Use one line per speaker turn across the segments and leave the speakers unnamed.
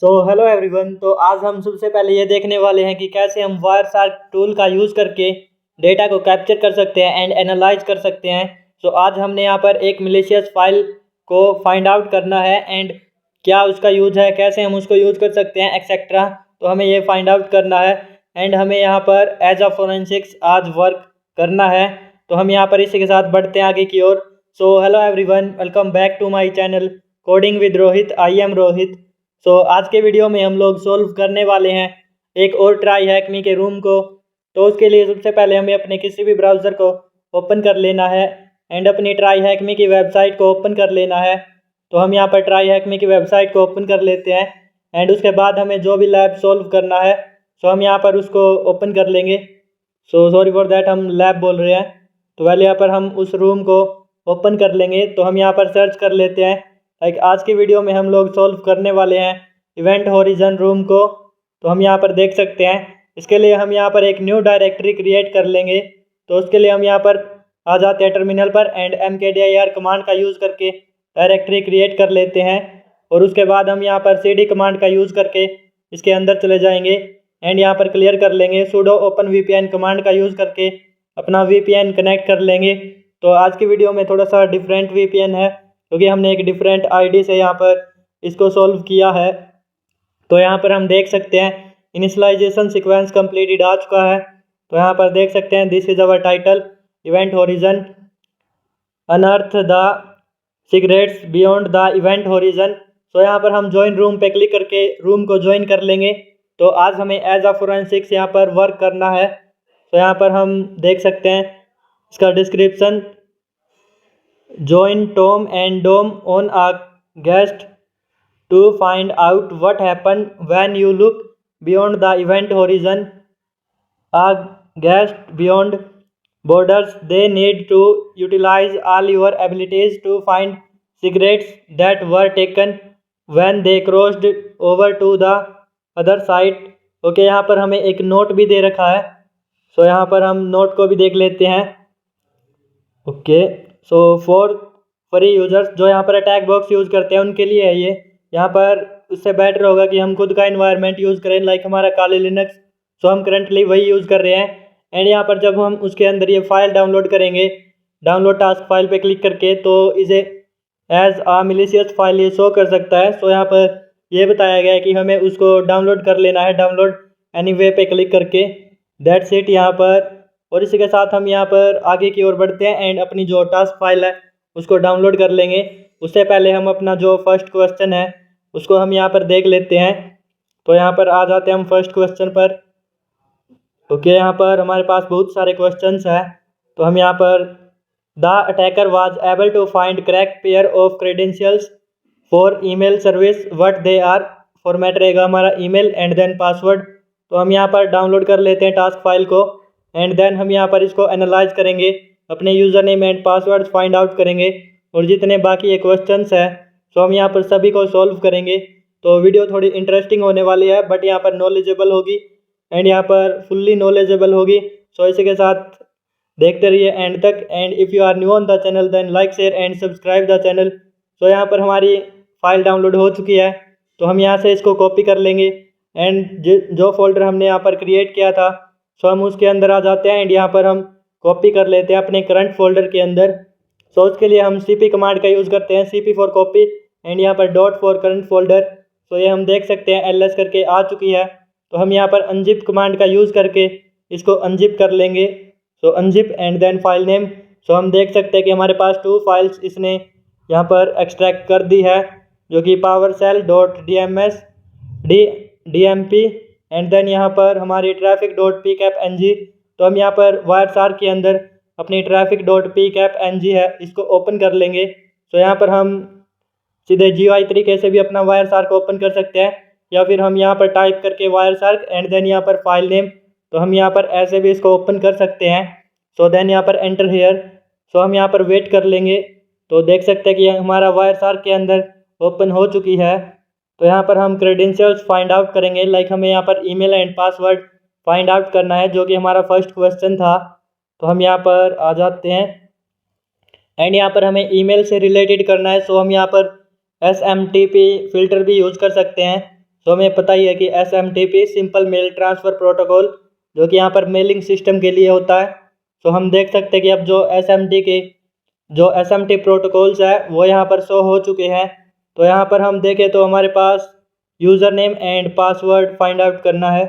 Hello everyone. तो आज हम सबसे पहले ये देखने वाले हैं कि कैसे हम वायरशार्क टूल का यूज़ करके डेटा को कैप्चर कर सकते हैं एंड एनालाइज कर सकते हैं। आज हमने यहाँ पर एक मिलिशियस फाइल को फाइंड आउट करना है एंड क्या उसका यूज़ है, कैसे हम उसको यूज़ कर सकते हैं एक्सेट्रा। तो हमें ये फाइंड आउट करना है एंड हमें यहाँ पर एज अ फोरेंसिक्स आज वर्क करना है। तो हम यहाँ पर इसी के साथ बढ़ते हैं आगे की ओर। Hello everyone, welcome back to my channel coding with Rohit. I am Rohit. आज के वीडियो में हम लोग सोल्व करने वाले हैं एक और ट्राई हैकमी के रूम को। तो उसके लिए सबसे पहले हमें अपने किसी भी ब्राउज़र को ओपन कर लेना है एंड अपनी ट्राई हैकमी की वेबसाइट को ओपन कर लेना है। तो हम यहाँ पर ट्राई हैकमी की वेबसाइट को ओपन कर लेते हैं एंड उसके बाद हमें जो भी लैब सोल्व करना है हम यहाँ पर उसको ओपन कर लेंगे। सॉरी फॉर दैट, हम लैब बोल रहे हैं। तो पहले यहाँ पर हम उस रूम को ओपन कर लेंगे। तो हम यहाँ पर सर्च कर लेते हैं आज की वीडियो में हम लोग सॉल्व करने वाले हैं इवेंट होरिजन रूम को। तो हम यहाँ पर देख सकते हैं। इसके लिए हम यहाँ पर एक न्यू डायरेक्टरी क्रिएट कर लेंगे। तो उसके लिए हम यहाँ पर आ जाते हैं टर्मिनल पर एंड mkdir कमांड का यूज़ करके डायरेक्टरी क्रिएट कर लेते हैं। और उसके बाद हम यहाँ पर cd कमांड का यूज़ करके इसके अंदर चले जाएंगे एंड यहाँ पर क्लियर कर लेंगे। sudo open vpn कमांड का यूज़ करके अपना VPN कनेक्ट कर लेंगे। तो आज की वीडियो में थोड़ा सा डिफरेंट VPN है क्योंकि हमने एक डिफरेंट आईडी से यहाँ पर इसको सॉल्व किया है। तो यहाँ पर हम देख सकते हैं इनिशियलाइजेशन सीक्वेंस कंप्लीटेड आ चुका है। तो यहाँ पर देख सकते हैं this is our title event horizon unearth the secrets beyond the event horizon. यहाँ पर हम ज्वाइन रूम पे क्लिक करके रूम को ज्वाइन कर लेंगे। तो आज हमें एज अ फोरेंसिक्स यहाँ पर वर्क करना है। यहाँ पर हम देख सकते हैं इसका description, join Tom and Dom on a guest to find out what happened when you look beyond the event horizon. A guest beyond borders, they need to utilize all your abilities to find secrets that were taken when they crossed over to the other side. Okay, यहाँ पर हमें एक note भी दे रखा है। यहाँ पर हम नोट को भी देख लेते हैं। ओके, फॉर फ्री यूजर्स जो यहाँ पर अटैक बॉक्स यूज़ करते हैं उनके लिए है ये। यहाँ पर उससे बेटर होगा कि हम खुद का इन्वायरमेंट यूज़ करें, लाइक हमारा काली लिनक्स। हम करंटली वही यूज़ कर रहे हैं एंड यहाँ पर जब हम उसके अंदर ये फाइल डाउनलोड करेंगे, डाउनलोड टास्क फाइल पे क्लिक करके, तो इसे एज आ मिलिशियस फाइल ये शो कर सकता है। यहाँ पर ये बताया गया है कि हमें उसको डाउनलोड कर लेना है, डाउनलोड एनीवे पे क्लिक करके। दैट्स इट यहाँ पर। और इसी के साथ हम यहाँ पर आगे की ओर बढ़ते हैं एंड अपनी जो टास्क फाइल है उसको डाउनलोड कर लेंगे। उससे पहले हम अपना जो फर्स्ट क्वेश्चन है उसको हम यहाँ पर देख लेते हैं। तो यहाँ पर आ जाते हैं हम फर्स्ट क्वेश्चन पर। ओके, यहाँ पर हमारे पास बहुत सारे क्वेश्चंस हैं। तो हम यहाँ पर the attacker was able to find correct pair of credentials for email service what they are. Format रहेगा हमारा ईमेल एंड देन पासवर्ड। तो हम यहाँ पर डाउनलोड कर लेते हैं टास्क फाइल को एंड देन हम यहाँ पर इसको एनालाइज करेंगे, अपने user name and password find out करेंगे और जितने बाकी ये क्वेश्चंस हैं हम यहाँ पर सभी को सॉल्व करेंगे। तो वीडियो थोड़ी इंटरेस्टिंग होने वाली है बट यहाँ पर नॉलेजेबल होगी एंड यहाँ पर फुल्ली नॉलेजेबल होगी। इसी के साथ देखते रहिए एंड तक। And if you are new on the channel then like share and subscribe the channel. यहाँ पर हमारी फाइल डाउनलोड हो चुकी है। तो हम यहाँ से इसको कॉपी कर लेंगे एंड जो फोल्डर हमने यहाँ पर क्रिएट किया था हम उसके अंदर आ जाते हैं एंड यहाँ पर हम कॉपी कर लेते हैं अपने करंट फोल्डर के अंदर। उसके लिए हम cp कमांड का यूज़ करते हैं, cp फॉर कॉपी एंड यहाँ पर डॉट फॉर करंट फोल्डर। ये हम देख सकते हैं ls करके आ चुकी है। तो हम यहाँ पर unzip कमांड का यूज़ करके इसको अनजिप कर लेंगे। Unzip and then file name. हम देख सकते हैं कि हमारे पास 2 फाइल्स इसने यहाँ पर एक्सट्रैक्ट कर दी है जो कि PowerShell.dms DMP एंड देन यहाँ पर हमारी traffic.pkapng। तो हम यहाँ पर वायरशार्क के अंदर अपनी traffic.pkapng है इसको ओपन कर लेंगे। यहाँ पर हम सीधे GUI तरीके से भी अपना वायरशार्क ओपन कर सकते हैं या फिर हम यहाँ पर टाइप करके वायरशार्क एंड देन यहाँ पर फाइल नेम, तो हम यहाँ पर ऐसे भी इसको ओपन कर सकते हैं। देन यहाँ पर एंटर हेयर। हम यहाँ पर वेट कर लेंगे। तो देख सकते हैं कि हमारा वायरशार्क के अंदर ओपन हो चुकी है। तो यहाँ पर हम क्रेडेंशियल्स फाइंड आउट करेंगे, लाइक हमें यहाँ पर email and password find out करना है जो कि हमारा फर्स्ट क्वेश्चन था। तो हम यहाँ पर आ जाते हैं एंड यहाँ पर हमें ईमेल से रिलेटेड करना है। हम यहाँ पर SMTP फिल्टर भी यूज़ कर सकते हैं सो हमें पता ही है कि SMTP simple mail transfer protocol जो कि यहाँ पर मेलिंग सिस्टम के लिए होता है। सो हम देख सकते हैं कि अब जो SMT प्रोटोकॉल्स है वो यहाँ पर शो हो चुके हैं। तो यहाँ पर हम देखें तो हमारे पास user name and password find out करना है।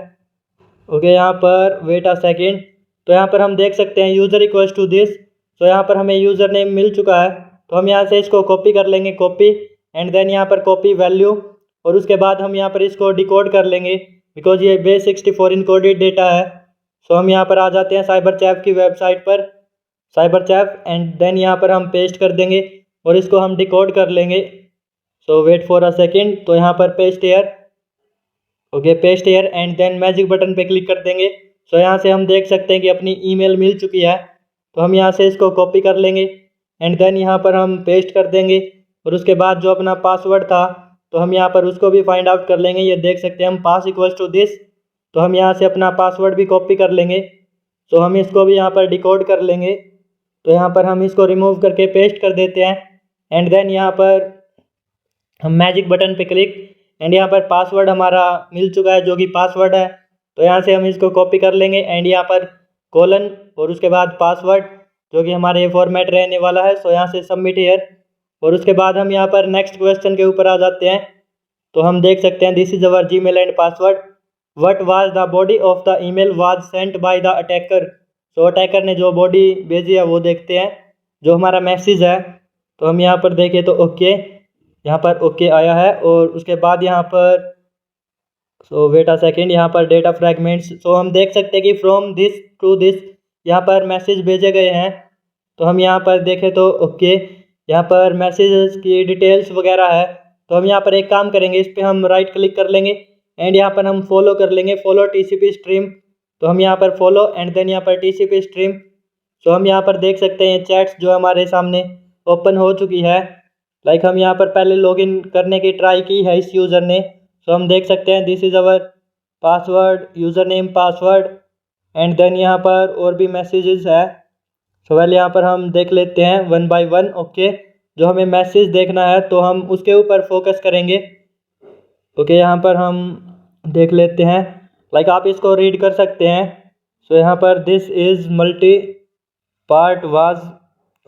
ओके, यहाँ पर वेट अ सेकेंड। तो यहाँ पर हम देख सकते हैं यूज़र इक्वल्स टू दिस। तो यहाँ पर हमें यूज़र नेम मिल चुका है, तो हम यहाँ से इसको कॉपी कर लेंगे, कॉपी एंड देन यहाँ पर कॉपी वैल्यू, और उसके बाद हम यहाँ पर इसको डिकोड कर लेंगे बिकॉज ये बेस 64 इनकोडेड डेटा है। सो हम यहाँ पर आ जाते हैं साइबर चैफ की वेबसाइट पर, साइबर चैफ, एंड देन यहाँ पर हम पेस्ट कर देंगे और इसको हम डिकोड कर लेंगे। So wait for a second. तो यहाँ पर paste here, okay paste here and then magic button पे क्लिक कर देंगे। सो यहाँ से हम देख सकते हैं कि अपनी ईमेल मिल चुकी है, तो हम यहाँ से इसको कॉपी कर लेंगे एंड देन यहाँ पर हम पेस्ट कर देंगे, और उसके बाद जो अपना पासवर्ड था तो हम यहाँ पर उसको भी फाइंड आउट कर लेंगे। ये देख सकते हैं हम पास इक्वल्स टू दिस, तो हम यहाँ से अपना पासवर्ड भी कॉपी कर लेंगे। तो हम इसको भी यहाँ पर डिकोड कर लेंगे, तो यहाँ पर हम इसको रिमूव करके पेस्ट कर देते हैं एंड देन यहाँ पर हम मैजिक बटन पे क्लिक एंड यहाँ पर पासवर्ड हमारा मिल चुका है जो कि पासवर्ड है। तो यहाँ से हम इसको कॉपी कर लेंगे एंड यहाँ पर कोलन और उसके बाद पासवर्ड जो कि हमारे फॉर्मेट रहने वाला है। सो यहाँ से सबमिट हियर, और उसके बाद हम यहाँ पर नेक्स्ट क्वेश्चन के ऊपर आ जाते हैं। तो हम देख सकते हैं this is our Gmail and password, what was the body of the email was sent by the attacker. So attacker ने जो बॉडी भेजी है वो देखते हैं, जो हमारा मैसेज है। तो हम यहाँ पर देखें तो ओके, यहाँ पर ओके आया है, और उसके बाद यहाँ पर सो वेट अ सेकेंड, यहाँ पर डेटा फ्रैगमेंट्स। सो हम देख सकते हैं कि फ्रॉम दिस टू दिस यहाँ पर मैसेज भेजे गए हैं। तो हम यहाँ पर देखें तो ओके, यहाँ पर मैसेजेस की डिटेल्स वगैरह है। तो हम यहाँ पर एक काम करेंगे, इस पर हम राइट क्लिक कर लेंगे एंड यहाँ पर हम फॉलो कर लेंगे, फॉलो TCP स्ट्रीम। तो हम यहाँ पर फॉलो एंड देन यहाँ पर TCP स्ट्रीम। सो हम यहाँ पर देख सकते हैं चैट्स जो हमारे सामने ओपन हो चुकी है। लाइक हम यहाँ पर पहले लॉगिन करने की ट्राई की है इस यूज़र ने। सो हम देख सकते हैं this is our password, user name, password, and then यहाँ पर और भी मैसेजेस है। सो पहले यहाँ पर हम देख लेते हैं वन बाय वन। ओके, जो हमें मैसेज देखना है तो हम उसके ऊपर फोकस करेंगे। ओके, यहाँ पर हम देख लेते हैं, लाइक आप इसको रीड कर सकते हैं। सो यहाँ पर this is multi part was,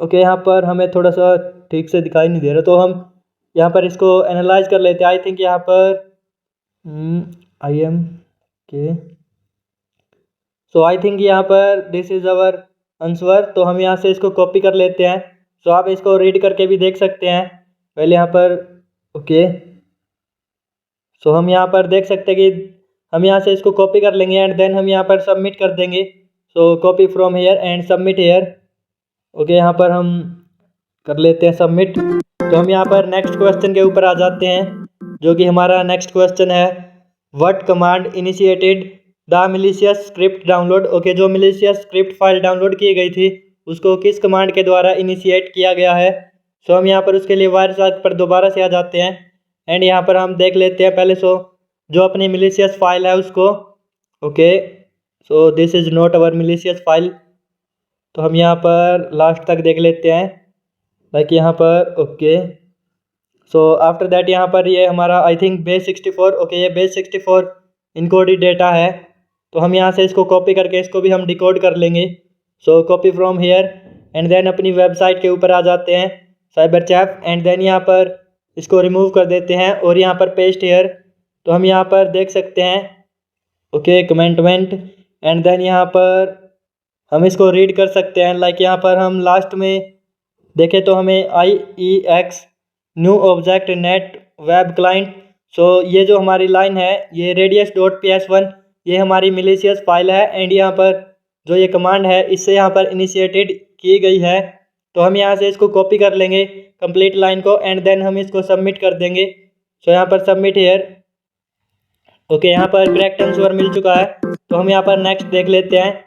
okay यहाँ पर हमें थोड़ा सा ठीक से दिखाई नहीं दे रहा, तो हम यहाँ पर इसको एनालाइज कर लेते हैं। आई थिंक यहाँ पर आई एम के, सो आई थिंक यहाँ पर दिस इज़ अवर आंसर। तो हम यहाँ से इसको कॉपी कर लेते हैं। सो आप इसको रीड करके भी देख सकते हैं पहले यहाँ पर। ओके, सो हम यहाँ पर देख सकते हैं कि हम यहाँ से इसको कॉपी कर लेंगे एंड देन हम यहाँ पर सबमिट कर देंगे। So copy from here and submit here. Okay, यहाँ पर हम कर लेते हैं सबमिट। तो हम यहाँ पर नेक्स्ट क्वेश्चन के ऊपर आ जाते हैं, जो कि हमारा नेक्स्ट क्वेश्चन है what command initiated the malicious script download. Okay, जो मिलिशियस स्क्रिप्ट फाइल डाउनलोड की गई थी उसको किस कमांड के द्वारा इनिशिएट किया गया है। सो हम यहाँ पर उसके लिए वायरसार्क पर दोबारा से आ जाते हैं एंड यहाँ पर हम देख लेते हैं पहले जो अपनी मिलिशियस फाइल है उसको। Okay, so this is not our malicious file. तो हम यहाँ पर लास्ट तक देख लेते हैं, लाइक यहाँ पर। ओके, सो आफ्टर दैट यहाँ पर ये हमारा आई थिंक बेस 64। ओके, ये बेस 64 इनकोडेड डेटा है। तो हम यहाँ से इसको कॉपी करके इसको भी हम डिकोड कर लेंगे। So copy from here and then अपनी वेबसाइट के ऊपर आ जाते हैं साइबर चैफ, एंड देन यहाँ पर इसको रिमूव कर देते हैं और यहाँ पर पेस्ट हेयर। तो हम यहाँ पर देख सकते हैं ओके कमेंटमेंट, एंड देन यहाँ पर हम इसको रीड कर सकते हैं। लाइक यहाँ पर हम लास्ट में देखें तो हमें IEX new object net web client. So ये जो हमारी लाइन है ये radius.ps1 ये हमारी मिलिशियस फाइल है एंड यहाँ पर जो ये कमांड है इससे यहाँ पर इनिशिएटेड की गई है। तो हम यहाँ से इसको कॉपी कर लेंगे कंप्लीट लाइन को एंड देन हम इसको सबमिट कर देंगे। सो यहाँ पर सबमिट हेयर। ओके, यहाँ पर करेक्ट आंसर मिल चुका है। तो हम यहाँ पर नेक्स्ट देख लेते हैं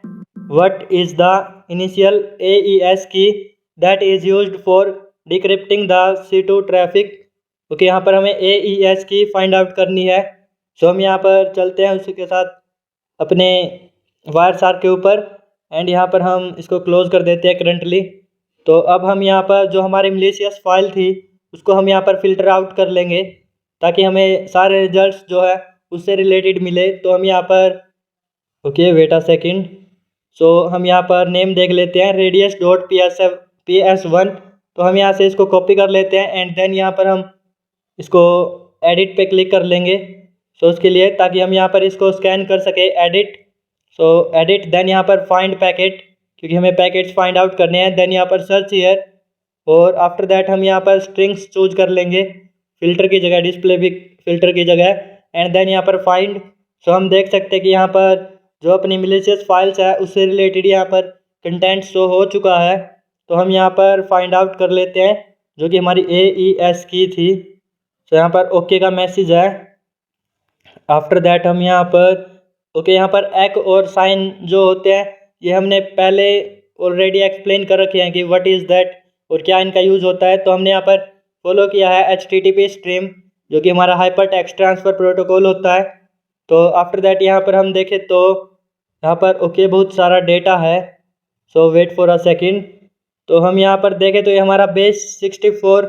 what is the initial AES की that is used for decrypting the C2 traffic. Okay, यहाँ पर हमें AES की फाइंड आउट करनी है। सो हम यहाँ पर चलते हैं उसके साथ अपने वायरसार्क के ऊपर एंड यहाँ पर हम इसको क्लोज कर देते हैं करंटली। तो अब हम यहाँ पर जो हमारी मिलिशियस फाइल थी उसको हम यहाँ पर फ़िल्टर आउट कर लेंगे। ताकि हमें सारे रिजल्ट्स जो है उससे रिलेटेड मिले। तो हम यहाँ पर ओके वेट अ सेकंड। सो हम यहाँ पर नेम देख लेते हैं radius.ps1। तो हम यहाँ से इसको कॉपी कर लेते हैं एंड देन यहाँ पर हम इसको एडिट पे क्लिक कर लेंगे। सो उसके लिए ताकि हम यहाँ पर इसको स्कैन कर सके एडिट। सो एडिट देन यहाँ पर फाइंड पैकेट, क्योंकि हमें पैकेट्स फाइंड आउट करने हैं। देन यहाँ पर सर्च हियर और आफ्टर दैट हम यहाँ पर स्ट्रिंग्स चूज कर लेंगे फिल्टर की जगह, डिस्प्ले भी फिल्टर की जगह। एंड देन यहाँ पर फाइंड। सो हम देख सकते हैं कि यहाँ पर जो अपनी मिलीशियस फाइल्स है उससे रिलेटेड यहाँ पर कंटेंट शो हो चुका है। तो हम यहाँ पर फाइंड आउट कर लेते हैं जो कि हमारी AES की थी। तो यहाँ पर ओके का मैसेज है। आफ्टर दैट हम यहाँ पर ओके यहाँ पर एक और साइन जो होते हैं ये हमने पहले ऑलरेडी एक्सप्लेन कर रखे हैं कि व्हाट इज़ दैट और क्या इनका यूज़ होता है। तो हमने यहाँ पर फॉलो किया है HTTP स्ट्रीम, जो कि हमारा हाइपर टेक्स्ट ट्रांसफ़र प्रोटोकॉल होता है। तो आफ्टर दैट यहाँ पर हम देखें तो यहाँ पर ओके बहुत सारा डेटा है। सो वेट फॉर अ सेकंड। तो हम यहाँ पर देखें तो ये हमारा बेस 64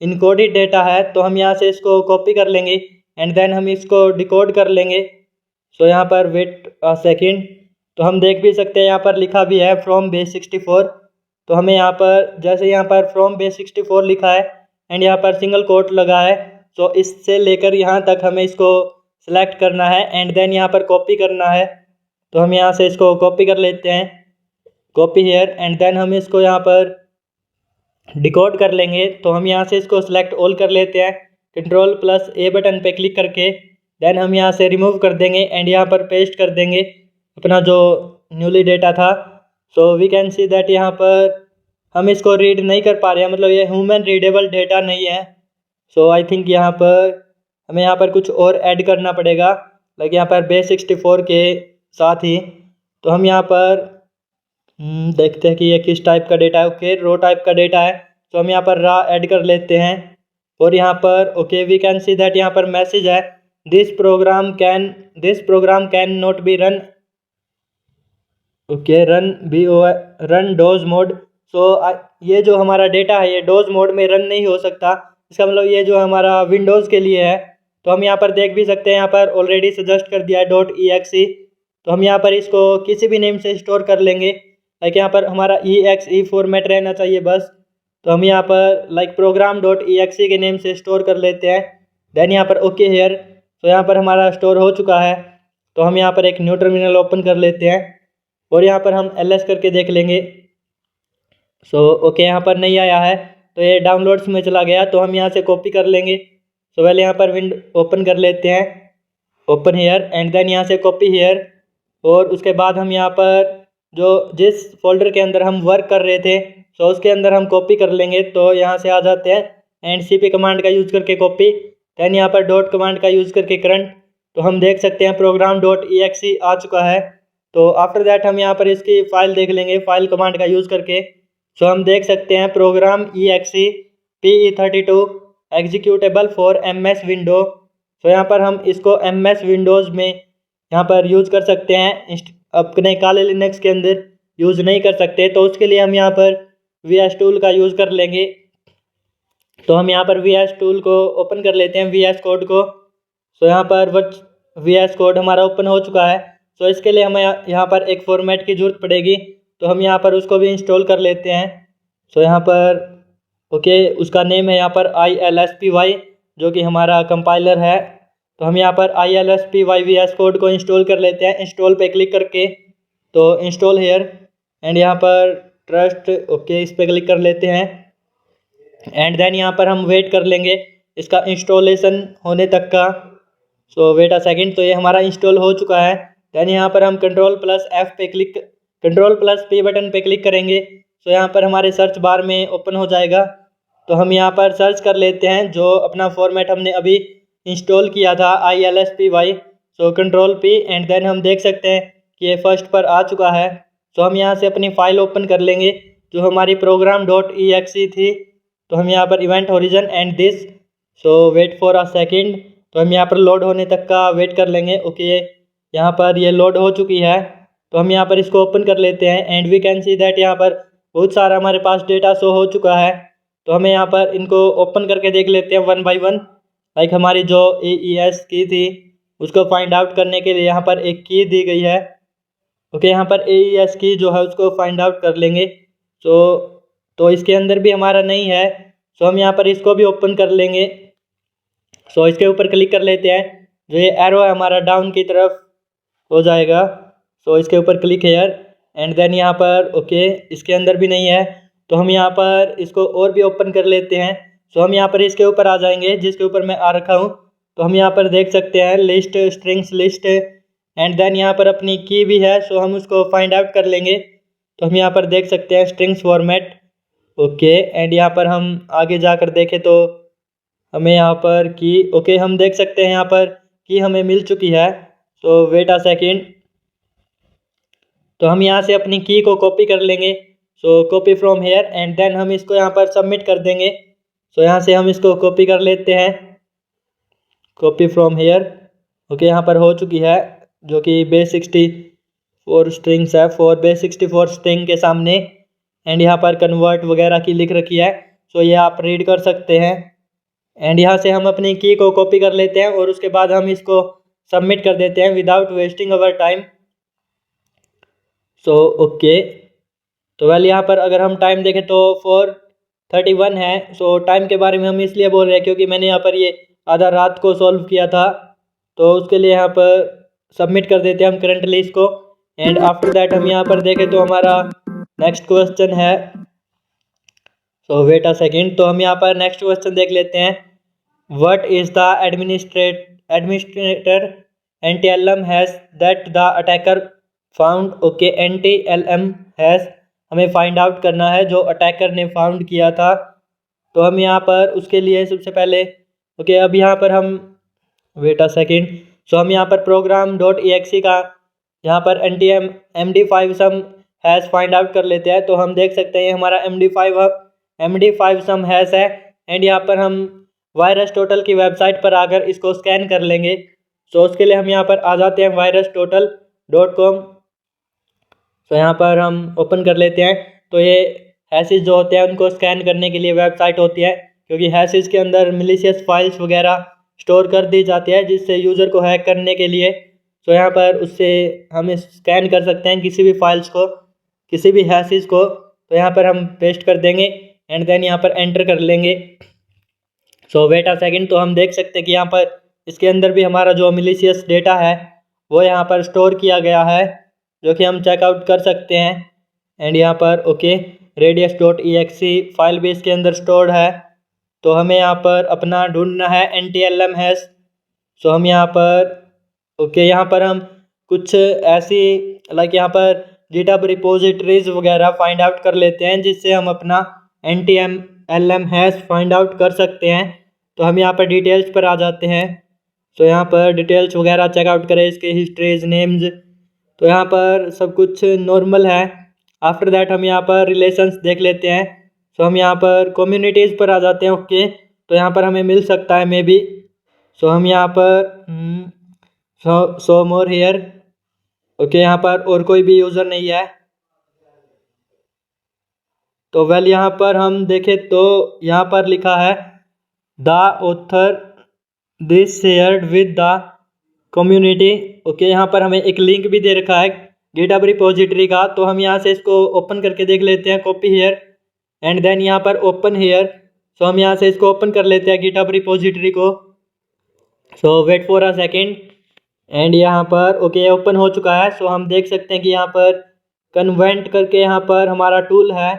इनकोडेड डेटा है। तो हम यहाँ से इसको कॉपी कर लेंगे एंड देन हम इसको डिकोड कर लेंगे। सो यहाँ पर वेट अ सेकंड। तो हम देख भी सकते हैं यहाँ पर लिखा भी है फ्रॉम बेस 64। तो हमें यहाँ पर जैसे यहाँ पर फ्रॉम बेस 64 लिखा है एंड यहाँ पर सिंगल कोट लगा है, तो इससे लेकर यहाँ तक हमें इसको सेलेक्ट करना है एंड देन यहाँ पर कॉपी करना है। तो हम यहाँ से इसको कॉपी कर लेते हैं, कॉपी हेयर एंड देन हम इसको यहाँ पर डिकोड कर लेंगे। तो हम यहाँ से इसको सिलेक्ट ऑल कर लेते हैं Ctrl+A बटन पे क्लिक करके। देन हम यहाँ से रिमूव कर देंगे एंड यहाँ पर पेस्ट कर देंगे अपना जो न्यूली डेटा था। So we can see that यहाँ पर हम इसको रीड नहीं कर पा रहे हैं, मतलब ये ह्यूमन रीडेबल डेटा नहीं है। सो आई थिंक यहाँ पर हमें यहाँ पर कुछ और ऐड करना पड़ेगा, लाइक यहाँ पर बेस 64 के साथ ही। तो हम यहाँ पर देखते हैं कि ये किस टाइप का डेटा है। ओके रो टाइप का डेटा है, तो हम यहाँ पर रा ऐड कर लेते हैं। और यहाँ पर okay we can see that यहाँ पर मैसेज है this program can not be run okay run DOS mode. So ये जो हमारा डेटा है ये डोज मोड में रन नहीं हो सकता। इसका मतलब ये जो हमारा विंडोज़ के लिए है। तो हम यहाँ पर देख भी सकते हैं यहाँ पर ऑलरेडी सजेस्ट कर दिया है .exe। तो हम यहाँ पर इसको किसी भी नेम से स्टोर कर लेंगे, लाइक यहाँ पर हमारा exe फॉर्मेट रहना चाहिए बस। तो हम यहाँ पर लाइक program.exe के नेम से स्टोर कर लेते हैं। देन यहाँ पर ओके हेयर। तो यहाँ पर हमारा स्टोर हो चुका है। तो हम यहाँ पर एक न्यू टर्मिनल ओपन कर लेते हैं और यहाँ पर हम ls करके देख लेंगे। सो ओके यहाँ पर नहीं आया है, तो ये डाउनलोड्स में चला गया। तो हम यहाँ से कॉपी कर लेंगे। सो पहले यहाँ पर विंडो ओपन कर लेते हैं, ओपन हेयर एंड देन यहाँ से कॉपी हेयर। और उसके बाद हम यहाँ पर जो जिस फोल्डर के अंदर हम वर्क कर रहे थे सो उसके अंदर हम कॉपी कर लेंगे। तो यहाँ से आ जाते हैं एंड cp कमांड का यूज़ करके कॉपी, देन यहाँ पर डॉट कमांड का यूज़ करके करंट। तो हम देख सकते हैं program.exe आ चुका है। तो आफ्टर दैट हम यहाँ पर इसकी फ़ाइल देख लेंगे फाइल कमांड का यूज़ करके। सो हम देख सकते हैं program exe PE32 executable for MS window. तो यहाँ पर हम इसको MS विंडोज़ में यहाँ पर यूज़ कर सकते हैं, अपने काले लिनक्स के अंदर यूज़ नहीं कर सकते। तो उसके लिए हम यहाँ पर VS टूल का यूज़ कर लेंगे। तो हम यहाँ पर VS टूल को ओपन कर लेते हैं, VS कोड को। सो यहाँ पर VS कोड हमारा ओपन हो चुका है। तो इसके लिए हमें यहाँ पर एक फॉर्मेट की ज़रूरत पड़ेगी, तो हम यहाँ पर उसको भी इंस्टॉल कर लेते हैं। सो यहाँ पर ओके उसका नेम है यहाँ पर ILSPY, जो कि हमारा कंपाइलर है। तो हम यहाँ पर ILSPY VS कोड को इंस्टॉल कर लेते हैं, इंस्टॉल पे क्लिक करके। तो इंस्टॉल हेयर एंड यहाँ पर ट्रस्ट ओके इस पर क्लिक कर लेते हैं एंड देन यहाँ पर हम वेट कर लेंगे इसका इंस्टॉलेशन होने तक का। सो वेट अ सेकंड। तो ये हमारा इंस्टॉल हो चुका है। देन यहाँ पर हम Ctrl+P बटन पे क्लिक करेंगे। सो यहाँ पर हमारे सर्च बार में ओपन हो जाएगा। तो हम यहाँ पर सर्च कर लेते हैं जो अपना फॉर्मेट हमने अभी इंस्टॉल किया था ILSPY। So Ctrl+P and then हम देख सकते हैं कि ये फर्स्ट पर आ चुका है। तो हम यहाँ से अपनी फ़ाइल ओपन कर लेंगे जो हमारी program.exe थी। तो हम यहाँ पर event origin and this. So wait for a second. तो हम यहाँ पर लोड होने तक का वेट कर लेंगे। ओके यहाँ पर ये लोड हो चुकी है। तो हम यहाँ पर इसको ओपन कर लेते हैं and we can see that यहाँ पर बहुत सारा हमारे पास डेटा शो हो चुका है। तो हमें यहाँ पर इनको ओपन करके देख लेते हैं वन बाय वन। लाइक हमारी जो AES की थी उसको फाइंड आउट करने के लिए यहाँ पर एक की दी गई है। ओके, यहाँ पर AES की जो है उसको फाइंड आउट कर लेंगे। तो इसके अंदर भी हमारा नहीं है, सो हम यहाँ पर इसको भी ओपन कर लेंगे। सो इसके ऊपर क्लिक कर लेते हैं, जो ये एरो है हमारा डाउन की तरफ हो जाएगा। सो इसके ऊपर क्लिक हेयर एंड देन यहाँ पर ओके इसके अंदर भी नहीं है, तो हम यहाँ पर इसको और भी ओपन कर लेते हैं। सो हम यहाँ पर इसके ऊपर आ जाएंगे जिसके ऊपर मैं आ रखा हूँ। तो हम यहाँ पर देख सकते हैं list, strings list and then यहाँ पर अपनी की भी है, सो हम उसको फाइंड आउट कर लेंगे। तो हम यहाँ पर देख सकते हैं स्ट्रिंग्स फॉर्मेट। ओके, एंड यहाँ पर हम आगे जाकर देखें तो हमें यहाँ पर की ओके हम देख सकते हैं यहाँ पर की हमें मिल चुकी है। सो वेट अ सेकेंड, तो हम यहाँ से अपनी की को कॉपी कर लेंगे। So copy from here and then हम इसको यहाँ पर सबमिट कर देंगे। सो यहाँ से हम इसको कॉपी कर लेते हैं, कॉपी फ्रॉम हेयर। ओके, यहाँ पर हो चुकी है जो कि बेस 64 स्ट्रिंग्स है, बेस 64 स्ट्रिंग के सामने एंड यहाँ पर कन्वर्ट वगैरह की लिख रखी है। सो ये आप रीड कर सकते हैं एंड यहाँ से हम अपनी की को कॉपी कर लेते हैं और उसके बाद हम इसको सबमिट कर देते हैं without wasting our time. So okay, तो वेल यहाँ पर अगर हम टाइम देखें तो 4:31 है। सो टाइम के बारे में हम इसलिए बोल रहे हैं क्योंकि मैंने यहाँ पर ये आधा रात को सॉल्व किया था, तो उसके लिए यहाँ पर सबमिट कर देते हैं हम करंटली इसको। एंड आफ्टर दैट हम यहाँ पर देखें तो हमारा नेक्स्ट क्वेश्चन है। सो वेट अ सेकेंड, तो हम यहाँ पर नेक्स्ट क्वेश्चन देख लेते हैं। What is the administrator NTLM has that the attacker found. Okay, NTLM has हमें फाइंड आउट करना है जो अटैकर ने फाउंड किया था। तो हम यहाँ पर उसके लिए सबसे पहले ओके अब यहाँ पर हम वेट अ सेकेंड, सो हम यहाँ पर program.exe का यहाँ पर MD5 some has find out कर लेते हैं। तो हम देख सकते हैं हमारा MD5 सम हैज़ है एंड यहाँ पर हम वायरस टोटल की वेबसाइट पर आकर इसको स्कैन कर लेंगे। सो उसके लिए हम यहाँ पर आ जाते हैं virustotal.com। तो यहाँ पर हम ओपन कर लेते हैं। तो ये हैशेस जो होते हैं उनको स्कैन करने के लिए वेबसाइट होती है, क्योंकि हैशेस के अंदर मिलीशियस फाइल्स वगैरह स्टोर कर दी जाती है जिससे यूज़र को हैक करने के लिए। तो यहाँ पर उससे हम स्कैन कर सकते हैं किसी भी फाइल्स को, किसी भी हैशेस को। तो यहाँ पर हम पेस्ट कर देंगे एंड देन यहाँ पर एंटर कर लेंगे। सो वेट अ सेकेंड, तो हम देख सकते हैं कि यहाँ पर इसके अंदर भी हमारा जो मिलीशियस डेटा है वो यहाँ पर स्टोर किया गया है, जो कि हम चेकआउट कर सकते हैं। एंड यहाँ पर ओके radius.exe फाइल भी इसके अंदर स्टोर्ड है। तो हमें यहाँ पर अपना ढूंढना है NTLM हैश। सो हम यहाँ पर ओके यहाँ पर हम कुछ ऐसी लाइक यहाँ पर GitHub रिपोजिटरीज वगैरह फाइंड आउट कर लेते हैं जिससे हम अपना NTLM हैश फाइंड आउट कर सकते हैं। तो हम यहाँ पर डिटेल्स पर आ जाते हैं। सो यहाँ पर डिटेल्स वगैरह चेकआउट करें, इसके हिस्ट्रीज, नेम्स, तो यहाँ पर सब कुछ नॉर्मल है। आफ्टर दैट हम यहाँ पर रिलेशंस देख लेते हैं। सो हम यहाँ पर कम्युनिटीज़ पर आ जाते हैं। ओके, तो यहाँ पर हमें मिल सकता है मे बी। सो हम यहाँ पर सो मोर हेयर। ओके, यहाँ पर और कोई भी यूज़र नहीं है। तो वेल यहाँ पर हम देखें तो यहाँ पर लिखा है the author this shared with the community. Okay, यहाँ पर हमें एक लिंक भी दे रखा है GitHub रिपोजिटरी का। तो हम यहाँ से इसको ओपन करके देख लेते हैं, कॉपी हेयर एंड देन यहाँ पर ओपन हेयर। सो हम यहाँ से इसको ओपन कर लेते हैं GitHub रिपोजिटरी को। So wait for a second and यहाँ पर ओके ओपन हो चुका है। सो हम देख सकते हैं कि यहाँ पर कन्वेंट करके यहाँ पर हमारा टूल है।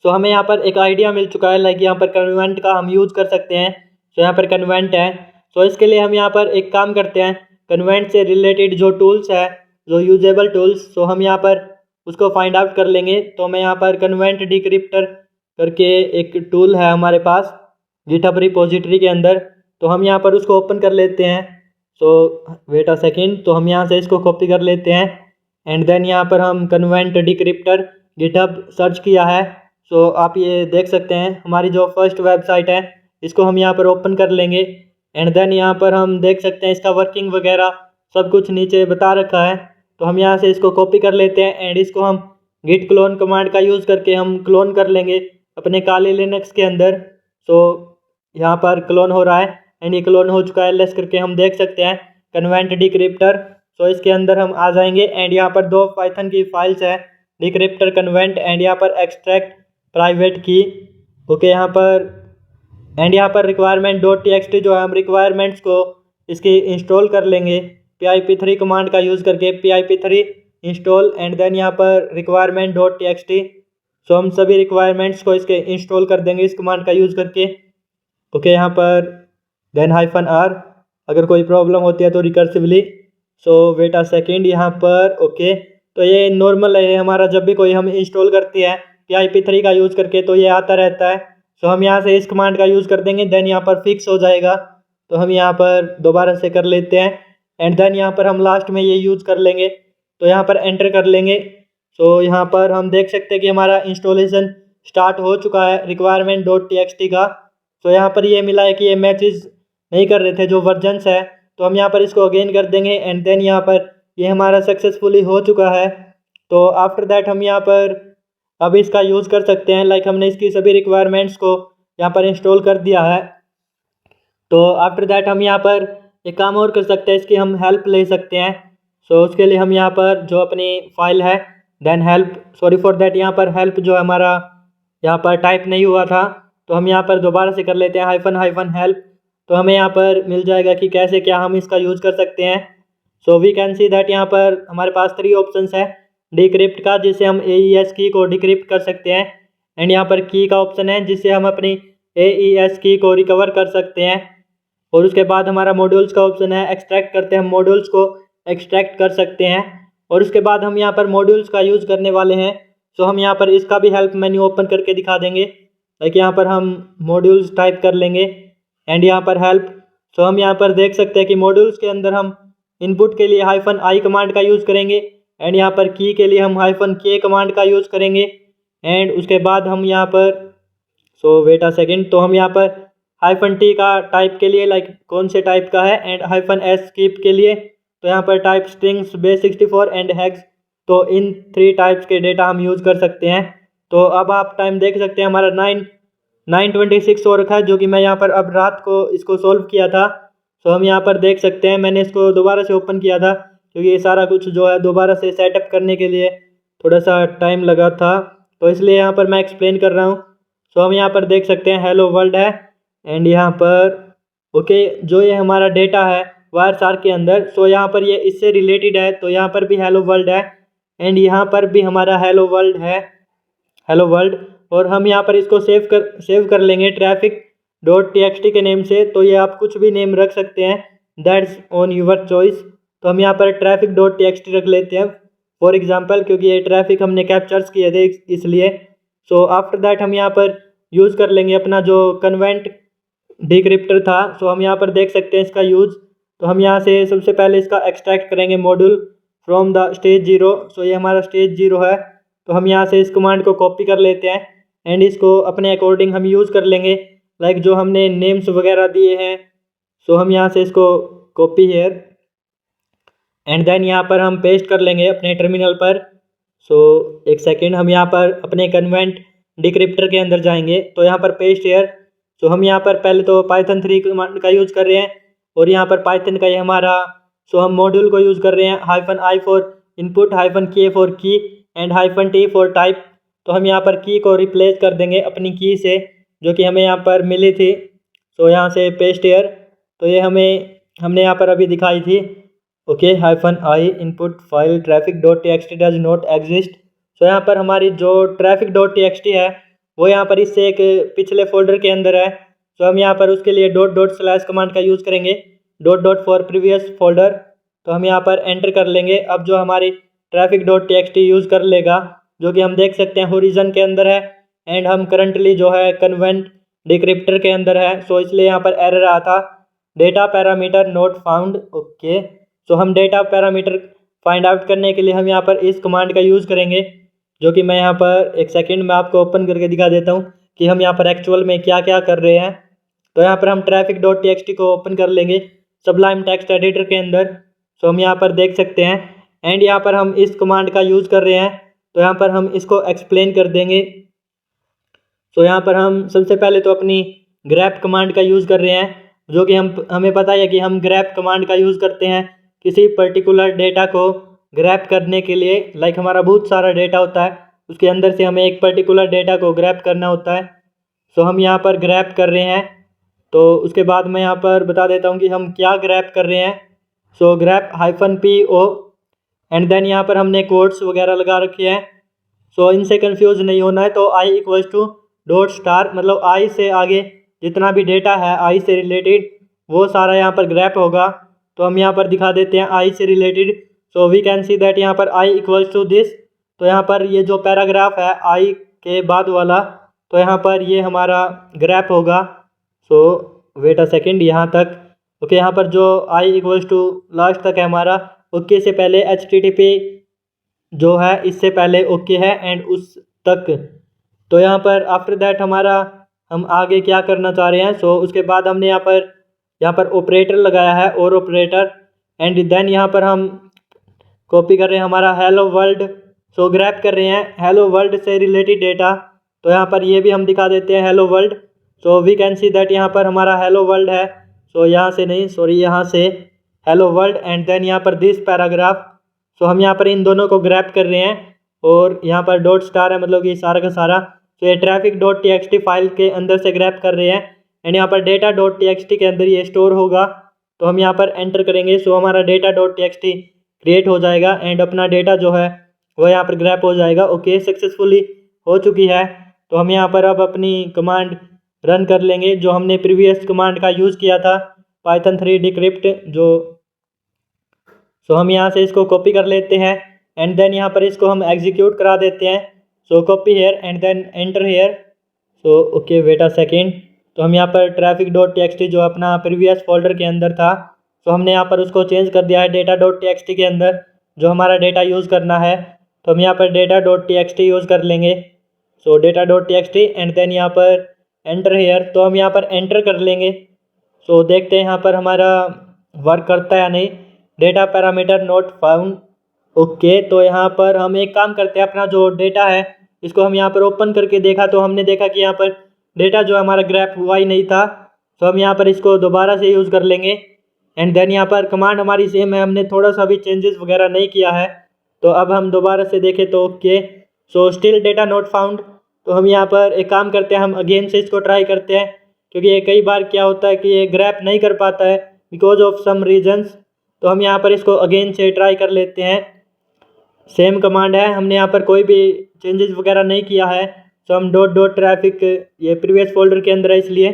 सो हमें यहाँ पर एक आइडिया मिल चुका है, लाइक यहाँ पर कन्वेंट का हम यूज़ कर सकते हैं। सो यहाँ पर कन्वेंट है। सो इसके लिए हम यहाँ पर एक काम करते हैं, कन्वेंट से रिलेटेड जो टूल्स है, जो यूजेबल टूल्स, सो हम यहाँ पर उसको फाइंड आउट कर लेंगे। तो मैं यहाँ पर कन्वेंट डिक्रिप्टर करके एक टूल है हमारे पास GitHub रिपोजिटरी के अंदर, तो हम यहाँ पर उसको ओपन कर लेते हैं। सो वेट अ सेकेंड, तो हम यहाँ से इसको कॉपी कर लेते हैं एंड देन यहाँ पर हम कन्वेंट डिक्रिप्टर GitHub सर्च किया है। सो आप ये देख सकते हैं हमारी जो फर्स्ट वेबसाइट है, इसको हम यहाँ पर ओपन कर लेंगे एंड देन यहाँ पर हम देख सकते हैं इसका वर्किंग वगैरह सब कुछ नीचे बता रखा है। तो हम यहाँ से इसको कॉपी कर लेते हैं एंड इसको हम git clone कमांड का यूज़ करके हम क्लोन कर लेंगे अपने काली लिनक्स के अंदर। सो यहाँ पर क्लोन हो रहा है एंड ये क्लोन हो चुका है लेस करके हम देख सकते हैं कन्वेंट डिक्रिप्टर। सो इसके अंदर हम आ जाएंगे एंड यहाँ पर 2 पाइथन की फाइल्स है, डिक्रिप्टर कन्वेंट एंड यहाँ पर एक्सट्रैक्ट प्राइवेट की। ओके, यहाँ पर एंड यहाँ पर रिक्वायरमेंट डॉट टीएक्सटी जो है हम रिक्वायरमेंट्स को इसकी इंस्टॉल कर लेंगे pip3 कमांड का यूज़ करके pip3 इंस्टॉल एंड देन यहाँ पर रिक्वायरमेंट डॉट टीएक्सटी। सो हम सभी रिक्वायरमेंट्स को इसके इंस्टॉल कर देंगे इस कमांड का यूज़ करके। ओके, यहाँ पर देन -r अगर कोई प्रॉब्लम होती है तो recursively. So wait a second यहाँ पर। ओके, तो ये नॉर्मल है हमारा, जब भी कोई हम इंस्टॉल करते हैं pip3 का यूज़ करके तो ये आता रहता है। सो हम यहाँ से इस कमांड का यूज़ कर देंगे, देन यहाँ पर फिक्स हो जाएगा। तो हम यहाँ पर दोबारा से कर लेते हैं एंड देन यहाँ पर हम लास्ट में ये यूज़ कर लेंगे, तो यहाँ पर एंटर कर लेंगे। सो यहाँ पर हम देख सकते हैं कि हमारा इंस्टॉलेशन स्टार्ट हो चुका है रिक्वायरमेंट डॉट टीएक्सटी का। तो यहाँ पर ये मिला है कि ये मैचेस नहीं कर रहे थे जो वर्जन्स है, तो हम यहाँ पर इसको अगेन कर देंगे एंड देन यहाँ पर ये हमारा सक्सेसफुली हो चुका है। तो आफ्टर दैट हम यहाँ पर अब इसका यूज़ कर सकते हैं, लाइक हमने इसकी सभी रिक्वायरमेंट्स को यहाँ पर इंस्टॉल कर दिया है। तो आफ्टर दैट हम यहाँ पर एक काम और कर सकते हैं, इसकी हम हेल्प ले सकते हैं। सो उसके लिए हम यहाँ पर जो अपनी फाइल है then help, sorry for that, यहाँ पर हेल्प जो हमारा यहाँ पर टाइप नहीं हुआ था, तो हम यहाँ पर दोबारा से कर लेते हैं -हेल्प। तो हमें यहाँ पर मिल जाएगा कि कैसे क्या हम इसका यूज़ कर सकते हैं। So we can see that यहाँ पर हमारे पास 3 ऑप्शंस है डिक्रिप्ट का, जिससे हम AES की को डिक्रिप्ट कर सकते हैं एंड यहाँ पर की का ऑप्शन है जिससे हम अपनी AES की को रिकवर कर सकते हैं। और उसके बाद हमारा मॉड्यूल्स का ऑप्शन है, एक्सट्रैक्ट करते हैं हम मॉड्यूल्स को एक्सट्रैक्ट कर सकते हैं। और उसके बाद हम यहाँ पर मॉड्यूल्स का यूज़ करने वाले हैं। सो हम यहाँ पर इसका भी हेल्प मेन्यू ओपन करके दिखा देंगे, लाइक यहाँ पर हम मॉड्यूल्स टाइप कर लेंगे एंड यहाँ पर हेल्प। सो हम यहाँ पर देख सकते हैं कि मॉड्यूल्स के अंदर हम इनपुट के लिए -i कमांड का यूज़ करेंगे एंड यहाँ पर की के लिए हम -k कमांड का यूज़ करेंगे एंड उसके बाद हम यहाँ पर सो वेट अ सेकेंड, तो हम यहाँ पर -t का टाइप के लिए लाइक कौन से टाइप का है एंड -s कीप के लिए तो यहाँ पर type strings base64 and hex, तो इन 3 टाइप्स के डेटा हम यूज़ कर सकते हैं। तो अब आप टाइम देख सकते हैं हमारा 9:26 हो रखा है, जो कि मैं यहाँ पर अब रात को इसको सोल्व किया था। तो हम यहाँ पर देख सकते हैं मैंने इसको दोबारा से ओपन किया था क्योंकि ये सारा कुछ जो है दोबारा से सेटअप करने के लिए थोड़ा सा टाइम लगा था, तो इसलिए यहाँ पर मैं एक्सप्लेन कर रहा हूँ। सो हम यहाँ पर देख सकते हैं हेलो वर्ल्ड है एंड यहाँ पर ओके जो ये हमारा डेटा है वायरशार्क के अंदर, सो यहाँ पर ये इससे रिलेटेड है, तो यहाँ पर भी हेलो वर्ल्ड है एंड यहाँ पर भी हमारा हेलो वर्ल्ड है, हेलो वर्ल्ड। और हम यहाँ पर इसको सेव कर लेंगे traffic.txt के नेम से, तो ये आप कुछ भी नेम रख सकते हैं, दैट्स ऑन यूर चॉइस। तो हम यहाँ पर traffic.txt रख लेते हैं फॉर एग्जांपल, क्योंकि ये ट्रैफिक हमने कैप्चर्स किए थे इसलिए। सो आफ्टर दैट हम यहाँ पर यूज़ कर लेंगे अपना जो कन्वेंट डिक्रिप्टर था। सो हम यहाँ पर देख सकते हैं इसका यूज़। तो हम यहाँ से सबसे पहले इसका एक्सट्रैक्ट करेंगे मॉड्यूल फ्रॉम द स्टेज 0। सो ये हमारा स्टेज 0 है, तो हम यहाँ से इस कमांड को कॉपी कर लेते हैं एंड इसको अपने अकॉर्डिंग हम यूज़ कर लेंगे, लाइक जो हमने नेम्स वगैरह दिए हैं। सो हम यहाँ से इसको कॉपी हेयर एंड देन यहाँ पर हम पेस्ट कर लेंगे अपने टर्मिनल पर। सो एक सेकेंड, हम यहाँ पर अपने कन्वेंट डिक्रिप्टर के अंदर जाएंगे, तो यहाँ पर पेस्ट हेयर। सो हम यहाँ पर पहले तो पाइथन 3 कमांड का यूज़ कर रहे हैं और यहाँ पर पाइथन का ये हमारा, सो हम मॉड्यूल को यूज़ कर रहे हैं -i for input, -k for की एंड -t फॉर टाइप। तो हम यहाँ पर की को रिप्लेस कर देंगे अपनी की से जो कि हमें यहाँ पर मिली थी। सो यहाँ से पेस्ट हेयर, तो ये हमने यहाँ पर अभी दिखाई थी। Okay -i input file traffic.txt does not exist. So यहाँ पर हमारी जो traffic.txt है वो यहाँ पर इससे एक पिछले फोल्डर के अंदर है। सो हम यहाँ पर उसके लिए // कमांड का यूज़ करेंगे, / फॉर प्रीवियस फोल्डर। तो हम यहाँ पर एंटर कर लेंगे। अब जो हमारी traffic.txt यूज़ कर लेगा, जो कि हम देख सकते हैं होरिजन के अंदर है एंड हम करंटली जो है कन्वेंट डिक्रिप्टर के अंदर है। सो इसलिए यहाँ पर एरर आया था, data parameter not found. Okay, so हम डेटा पैरामीटर फाइंड आउट करने के लिए हम यहाँ पर इस कमांड का यूज़ करेंगे, जो कि मैं यहाँ पर एक सेकेंड में आपको ओपन करके दिखा देता हूँ कि हम यहाँ पर एक्चुअल में क्या क्या कर रहे हैं। तो यहाँ पर हम traffic.txt को ओपन कर लेंगे सबलाइम टेक्स्ट एडिटर के अंदर। सो हम यहाँ पर देख सकते हैं एंड यहाँ पर हम इस कमांड का यूज़ कर रहे हैं, तो यहाँ पर हम इसको एक्सप्लेन कर देंगे। सो यहाँ पर हम सबसे पहले तो अपनी grep कमांड का यूज़ कर रहे हैं, जो कि हमें पता है कि हम grep कमांड का यूज़ करते हैं किसी पर्टिकुलर डेटा को ग्रैप करने के लिए। लाइक हमारा बहुत सारा डेटा होता है, उसके अंदर से हमें एक पर्टिकुलर डेटा को ग्रैप करना होता है। सो हम यहाँ पर ग्रैप कर रहे हैं। तो उसके बाद मैं यहाँ पर बता देता हूँ कि हम क्या ग्रैप कर रहे हैं। सो ग्रैप -po एंड देन यहाँ पर हमने कोट्स वगैरह लगा रखे हैं। सो इनसे कंफ्यूज नहीं होना है। तो i = डॉट स्टार, मतलब i से आगे जितना भी डेटा है i से रिलेटेड वो सारा यहाँ पर ग्रैप होगा। तो हम यहाँ पर दिखा देते हैं i से related. So we can see that यहाँ पर i = दिस। तो यहाँ पर ये जो पैराग्राफ है i के बाद वाला, तो यहाँ पर ये हमारा ग्रैप होगा। सो वेट अ सेकेंड, यहाँ तक ओके। यहाँ पर जो i = लास्ट तक है हमारा, ओके से पहले http जो है इससे पहले ओके है एंड उस तक। तो यहाँ पर आफ्टर दैट हमारा हम आगे क्या करना चाह रहे हैं। सो उसके बाद हमने यहाँ पर ऑपरेटर लगाया है, और ऑपरेटर एंड देन यहाँ पर हम कॉपी कर रहे हैं हमारा हेलो वर्ल्ड। सो ग्रैप कर रहे हैं हेलो वर्ल्ड से रिलेटेड डेटा। तो यहाँ पर ये भी हम दिखा देते हैं hello world. So we can see that यहाँ पर हमारा हेलो वर्ल्ड है। सो यहाँ से नहीं, सॉरी, यहाँ से हेलो वर्ल्ड एंड देन यहाँ पर दिस पैराग्राफ। सो हम यहाँ पर इन दोनों को ग्रैप कर रहे हैं, और यहाँ पर डॉट स्टार है, मतलब ये सारा का सारा। तो ये traffic.txt फाइल के अंदर से ग्रैप कर रहे हैं एंड यहाँ पर data.txt के अंदर ये स्टोर होगा। तो हम यहाँ पर एंटर करेंगे। सो हमारा data.txt क्रिएट हो जाएगा एंड अपना डेटा जो है वो यहाँ पर ग्रैप हो जाएगा। ओके, सक्सेसफुली हो चुकी है। तो हम यहाँ पर अब अपनी कमांड रन कर लेंगे जो हमने प्रीवियस कमांड का यूज़ किया था, python 3 decrypt जो। सो हम यहाँ से इसको कॉपी कर लेते हैं एंड देन यहाँ पर इसको हम एग्जीक्यूट करा देते हैं। So copy here and then enter here. So okay, wait a second. तो हम यहाँ पर traffic.txt जो अपना प्रीवियस फोल्डर के अंदर था, तो हमने यहाँ पर उसको चेंज कर दिया है data.txt के अंदर जो हमारा डेटा यूज़ करना है। तो हम यहाँ पर data.txt यूज़ कर लेंगे। सो data.txt एंड देन यहाँ पर एंटर हेयर। तो हम यहाँ पर एंटर कर लेंगे। सो देखते हैं यहाँ पर हमारा वर्क करता है या नहीं। Data parameter not found. Okay, तो यहाँ पर हम एक काम करते हैं, अपना जो डेटा है इसको हम यहाँ पर ओपन करके देखा, तो हमने देखा कि यहाँ पर डेटा जो हमारा ग्रैप हुआ ही नहीं था। तो हम यहाँ पर इसको दोबारा से यूज़ कर लेंगे एंड देन यहाँ पर कमांड हमारी सेम है, हमने थोड़ा सा भी चेंजेस वगैरह नहीं किया है। तो अब हम दोबारा से देखें तो okay, so still data not found. तो हम यहाँ पर एक काम करते हैं, हम अगेन से इसको ट्राई करते हैं, क्योंकि ये कई बार क्या होता है कि ये ग्रैप नहीं कर पाता है बिकॉज ऑफ सम रीजन्स। तो हम यहाँ पर इसको अगेन से ट्राई कर लेते हैं। सेम कमांड है, हमने यहाँ पर कोई भी चेंजेस वगैरह नहीं किया है। सो हम .traffic ये प्रीवियस फोल्डर के अंदर है इसलिए।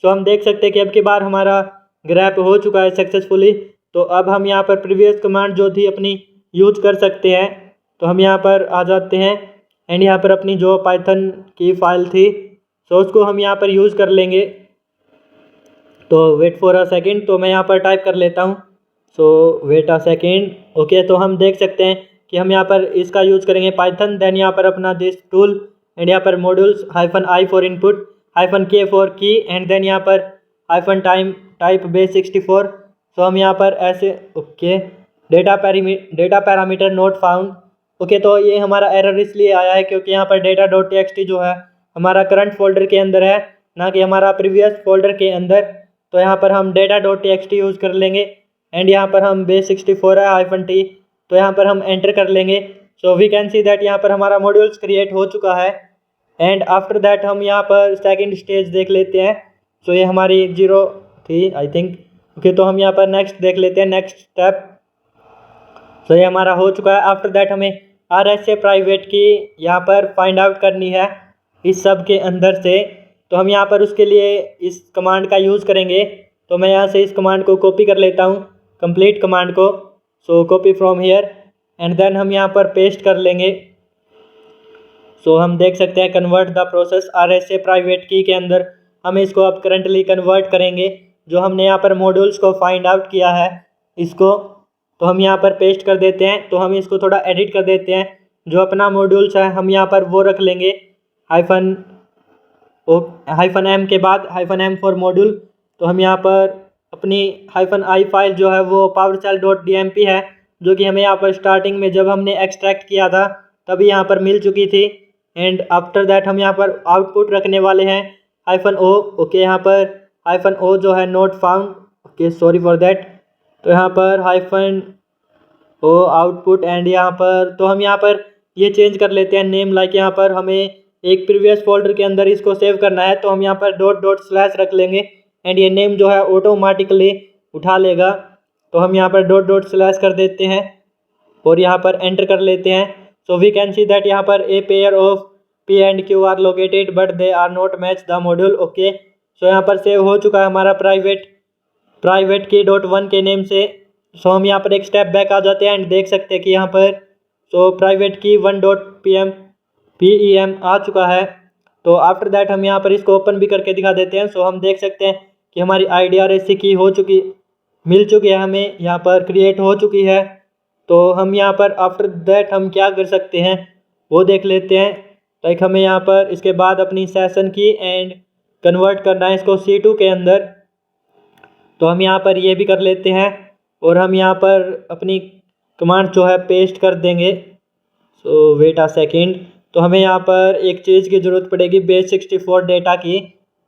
सो हम देख सकते हैं कि अब की बार हमारा ग्रैप हो चुका है सक्सेसफुली। तो अब हम यहाँ पर प्रीवियस कमांड जो थी अपनी यूज कर सकते हैं। तो हम यहाँ पर आ जाते हैं एंड यहाँ पर अपनी जो पाइथन की फाइल थी, सो उसको हम यहाँ पर यूज़ कर लेंगे। तो वेट फॉर अ सेकेंड, तो मैं यहाँ पर टाइप कर लेता हूँ। सो वेट अ सेकेंड। ओके, तो हम देख सकते हैं कि हम यहाँ पर इसका यूज़ करेंगे पाइथन, देन यहाँ पर अपना दिस टूल एंड यहाँ पर modules -i for input, -k for की एंड देन यहाँ पर टाइप base64। सो हम यहाँ पर ऐसे okay, data parameter not found. Okay, तो ये हमारा एरर इसलिए आया है क्योंकि यहाँ पर data.txt जो है हमारा करंट फोल्डर के अंदर है, ना कि हमारा प्रीवियस फोल्डर के अंदर। तो यहाँ पर हम data.txt यूज़ कर लेंगे एंड यहाँ पर हम base64 है -t, तो यहाँ पर हम एंटर कर लेंगे। So we can see that यहाँ पर हमारा मॉड्यूल्स क्रिएट हो चुका है एंड आफ्टर दैट हम यहाँ पर सेकंड स्टेज देख लेते हैं। सो ये हमारी 0 थी आई थिंक। ओके, तो हम यहाँ पर नेक्स्ट देख लेते हैं, नेक्स्ट स्टेप। सो ये हमारा हो चुका है। आफ्टर दैट हमें RSA प्राइवेट की यहाँ पर फाइंड आउट करनी है इस सब के अंदर से। तो हम यहाँ पर उसके लिए इस कमांड का यूज़ करेंगे। तो मैं यहाँ से इस कमांड को कॉपी कर लेता हूँ, कंप्लीट कमांड को। So copy from here and then हम यहाँ पर पेस्ट कर लेंगे। सो हम देख सकते हैं convert the process RSA private की के अंदर हम इसको अब करंटली कन्वर्ट करेंगे, जो हमने यहाँ पर मॉड्यूल्स को फाइंड आउट किया है इसको। तो हम यहाँ पर पेस्ट कर देते हैं। तो हम इसको थोड़ा एडिट कर देते हैं, जो अपना मॉड्यूल्स है हम यहाँ पर वो रख लेंगे -m के बाद -m फॉर मॉड्यूल। तो हम यहाँ पर अपनी -i फाइल जो है वो powershell.dmp है, जो कि हमें यहाँ पर स्टार्टिंग में जब हमने एक्सट्रैक्ट किया था तभी यहाँ पर मिल चुकी थी। एंड आफ्टर दैट हम यहाँ पर आउटपुट रखने वाले हैं -o। ओके, यहाँ पर -o जो है not found, okay sorry for that. तो यहाँ पर -o आउटपुट एंड यहाँ पर, तो हम यहाँ पर ये चेंज कर लेते हैं नेम, लाइक यहाँ पर हमें एक प्रीवियस फोल्डर के अंदर इसको सेव करना है, तो हम यहाँ पर .. रख लेंगे एंड ये नेम जो है ऑटोमेटिकली उठा लेगा। तो हम यहाँ पर .. कर देते हैं और यहाँ पर एंटर कर लेते हैं। So we can see that यहाँ पर a pair of P and Q are located but they are not match the module, okay. So यहाँ पर सेव हो चुका है हमारा प्राइवेट की .1 के नेम से। सो हम यहाँ पर एक स्टेप बैक आ जाते हैं एंड देख सकते हैं कि यहाँ पर प्राइवेट की 1.pem आ चुका है। तो आफ्टर दैट हम यहाँ पर इसको ओपन भी करके दिखा देते हैं। सो हम देख सकते हैं कि हमारी IDRAC की मिल चुकी है, हमें यहाँ पर क्रिएट हो चुकी है। तो हम यहाँ पर आफ्टर दैट हम क्या कर सकते हैं वो देख लेते हैं। लाइक हमें यहाँ पर इसके बाद अपनी सेशन की एंड कन्वर्ट करना है इसको C2 के अंदर। तो हम यहाँ पर ये भी कर लेते हैं और हम यहाँ पर अपनी कमांड जो है पेस्ट कर देंगे। सो वेट अ सेकेंड। तो हमें यहाँ पर एक चीज़ की ज़रूरत पड़ेगी base64 डेटा की।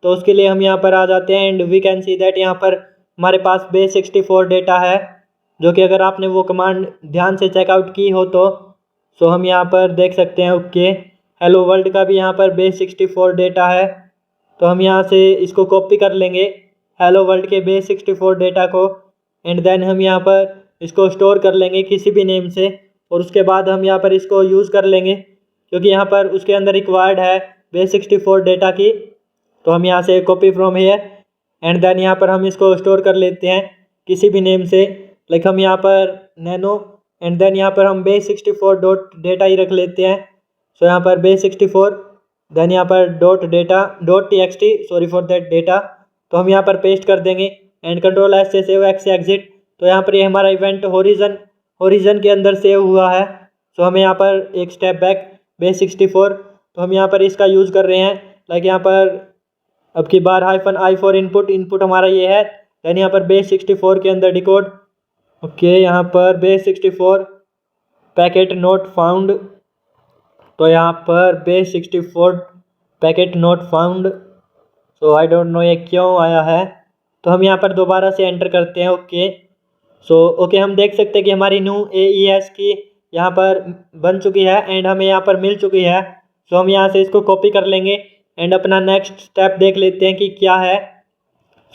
तो उसके लिए हम यहाँ पर आ जाते हैं and we can see that यहाँ पर हमारे पास base64 डेटा है, जो कि अगर आपने वो कमांड ध्यान से चेकआउट की हो तो सो हम यहाँ पर देख सकते हैं। ओके, हेलो वर्ल्ड का भी यहाँ पर base64 डेटा है। तो हम यहाँ से इसको कॉपी कर लेंगे हेलो वर्ल्ड के base64 डेटा को एंड देन हम यहाँ पर इसको स्टोर कर लेंगे किसी भी नेम से और उसके बाद हम यहाँ पर इसको यूज़ कर लेंगे क्योंकि यहाँ पर उसके अंदर रिक्वायर्ड है base64 डेटा की। तो हम यहाँ से copy from here and then यहाँ पर हम इसको स्टोर कर लेते हैं किसी भी नेम से, लाइक हम यहाँ पर नैनो एंड देन यहाँ पर हम base64 डॉट डेटा ही रख लेते हैं। सो यहाँ पर base64 देन यहाँ पर .txt sorry for that data. तो हम यहाँ पर पेस्ट कर देंगे एंड Ctrl+S से सेव एक्स से एग्जिट। तो यहाँ पर ये हमारा इवेंट होरिजन के अंदर सेव हुआ है। सो हमें यहाँ पर एक स्टेप बैक base64, तो हम यहाँ पर इसका यूज़ कर रहे हैं। लाइक यहाँ पर अब की बार -i फॉर इनपुट हमारा ये है। देन यहाँ पर base64 के अंदर डिकोड, ओके यहाँ पर base64 पैकेट नोट फाउंड। तो यहाँ पर base64 packet not found. So I don't know ये क्यों आया है। तो हम यहाँ पर दोबारा से एंटर करते हैं। ओके ओके हम देख सकते हैं कि हमारी न्यू AES की यहाँ पर बन चुकी है एंड हमें यहाँ पर मिल चुकी है। सो हम यहाँ से इसको कॉपी कर लेंगे एंड अपना नेक्स्ट स्टेप देख लेते हैं कि क्या है।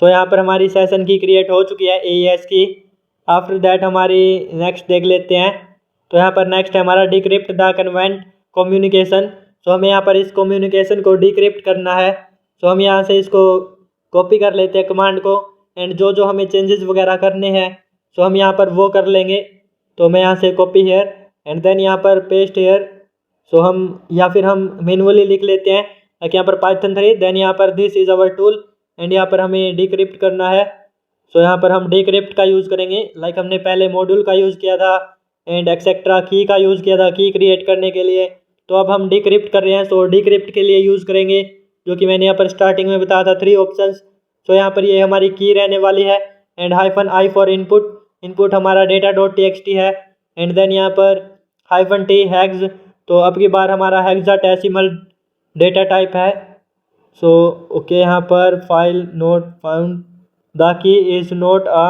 सो यहाँ पर हमारी सेशन की क्रिएट हो चुकी है AES की। आफ्टर दैट हमारी नेक्स्ट देख लेते हैं। तो यहाँ पर नेक्स्ट है हमारा डिक्रिप्ट द कन्वेंट कम्युनिकेशन। सो हमें यहाँ पर इस कम्युनिकेशन को डिक्रिप्ट करना है। सो हम यहाँ से इसको कॉपी कर लेते हैं कमांड को एंड जो हमें चेंजेस वगैरह करने हैं सो हम यहाँ पर वो कर लेंगे। तो मैं यहाँ से कॉपी हेयर एंड देन यहाँ पर पेस्ट हेयर। सो हम या फिर हम मैनुअली लिख लेते हैं, लाइक यहाँ पर Python 3 देन यहाँ पर this is our tool and यहाँ पर हमें डिक्रिप्ट करना है। सो यहाँ पर हम डिक्रिप्ट का यूज़ करेंगे, लाइक हमने पहले मॉड्यूल का यूज़ किया था एंड एक्सेट्रा की का यूज़ किया था की क्रिएट करने के लिए। तो अब हम डिक्रिप्ट कर रहे हैं। सो डिक्रिप्ट के लिए यूज़ करेंगे जो कि मैंने यहाँ पर स्टार्टिंग में बताया था 3 ऑप्शंस। सो यहाँ पर ये हमारी की रहने वाली है एंड -i फॉर इनपुट हमारा data.txt है एंड देन यहाँ पर -t हैग्स। तो अब की बार हमारा हेक्साडेसिमल डेटा टाइप है। सो ओके यहाँ पर file not found the key is not a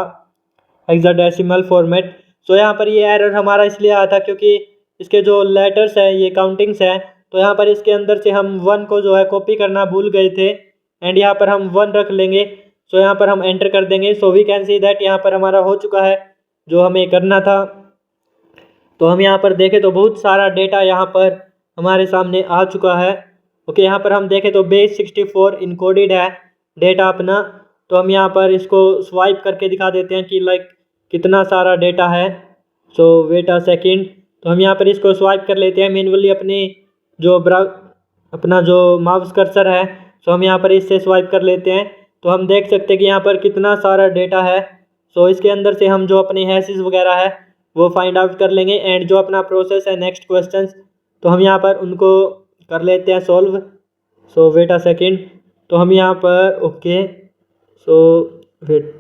hexadecimal format. So यहाँ पर ये एरर हमारा इसलिए आया था क्योंकि इसके जो लेटर्स हैं ये काउंटिंग्स हैं। तो यहाँ पर इसके अंदर से हम 1 को जो है कॉपी करना भूल गए थे एंड यहाँ पर हम 1 रख लेंगे। सो यहाँ पर हम एंटर कर देंगे। So we can see that यहाँ पर हमारा हो चुका है जो हमें करना था। तो हम यहाँ पर देखें तो बहुत सारा डेटा यहाँ पर हमारे सामने आ चुका है। ओके यहाँ पर हम देखें तो base64 इनकोडेड है डेटा अपना। तो हम यहाँ पर इसको स्वाइप करके दिखा देते हैं कि लाइक कितना सारा डेटा है। सो वेट अ सेकेंड। तो हम यहाँ पर इसको स्वाइप कर लेते हैं मैनुअली अपना जो माउस कर्सर है। सो हम यहाँ पर इससे स्वाइप कर लेते हैं। तो हम देख सकते हैं कि यहाँ पर कितना सारा डेटा है। सो इसके अंदर से हम जो अपने हैशेस वगैरह है वो फाइंड आउट कर लेंगे एंड जो अपना प्रोसेस है नेक्स्ट क्वेश्चंस तो हम यहाँ पर उनको कर लेते हैं solve. So wait a second. तो हम यहाँ पर ओके सो वेट।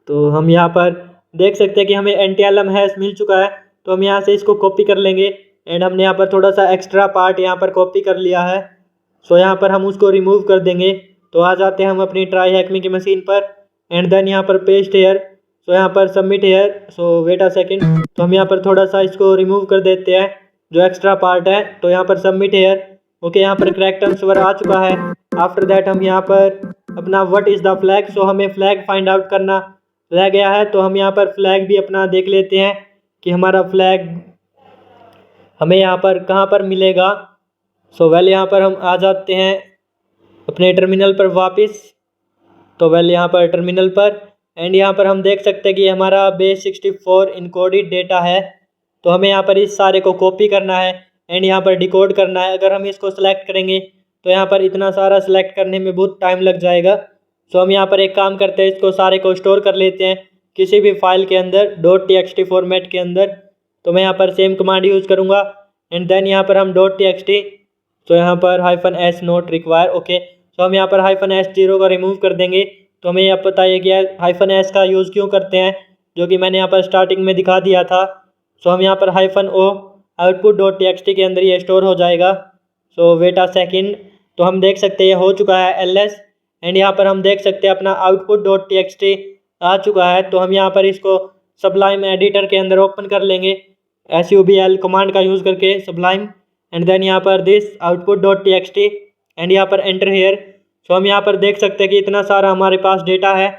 तो हम यहाँ पर देख सकते हैं कि हमें NTLM हैश मिल चुका है। तो हम यहाँ से इसको कॉपी कर लेंगे एंड हमने यहाँ पर थोड़ा सा एक्स्ट्रा पार्ट यहाँ पर कॉपी कर लिया है। सो यहाँ पर हम उसको रिमूव कर देंगे। तो आ जाते हैं हम अपनी ट्राई हैकमी की मशीन पर एंड देन यहाँ पर पेस्ट हेयर। सो यहाँ पर submit here. So wait a second, तो हम यहाँ पर थोड़ा सा इसको रिमूव कर देते हैं जो एक्स्ट्रा पार्ट है। तो यहाँ पर सबमिट हेयर। ओके, यहाँ पर करेक्ट आंसर आ चुका है। आफ्टर दैट हम यहाँ पर अपना व्हाट इज़ द फ्लैग, सो हमें फ्लैग फाइंड आउट करना रह गया है। तो हम यहाँ पर फ्लैग भी अपना देख लेते हैं कि हमारा फ्लैग हमें यहाँ पर कहाँ पर मिलेगा। सो वेल यहाँ पर हम आ जाते हैं अपने टर्मिनल पर वापस। तो वेल यहाँ पर टर्मिनल पर एंड यहाँ पर हम देख सकते हैं कि हमारा बेस 64 इनकोडेड डेटा है। तो हमें यहाँ पर इस सारे को कॉपी करना है एंड यहाँ पर डिकोड करना है। अगर हम इसको सेलेक्ट करेंगे तो यहाँ पर इतना सारा सेलेक्ट करने में बहुत टाइम लग जाएगा। सो हम यहाँ पर एक काम करते हैं, इसको सारे को स्टोर कर लेते हैं किसी भी फाइल के अंदर .txt फॉर्मेट के अंदर। तो मैं यहाँ पर सेम कमांड यूज़ करूँगा एंड देन यहाँ पर हम .txt, तो यहाँ पर -s नॉट रिक्वायर। ओके, तो हम यहाँ पर -s0 का रिमूव कर देंगे। तो हमें यह पता है कि -s का यूज़ क्यों करते हैं, जो कि मैंने यहाँ पर स्टार्टिंग में दिखा दिया था। सो हम यहाँ पर -o output.txt के अंदर ये स्टोर हो जाएगा। सो वेट अ सेकेंड, तो हम देख सकते हैं ये हो चुका है ls एंड यहाँ पर हम देख सकते हैं अपना output.txt आ चुका है। तो हम यहाँ पर इसको सबलाइम एडिटर के अंदर ओपन कर लेंगे subl कमांड का यूज़ करके सबलाइम एंड देन यहाँ पर दिस output.txt एंड यहाँ पर एंटर हेयर। सो हम यहाँ पर देख सकते हैं कि इतना सारा हमारे पास डेटा है।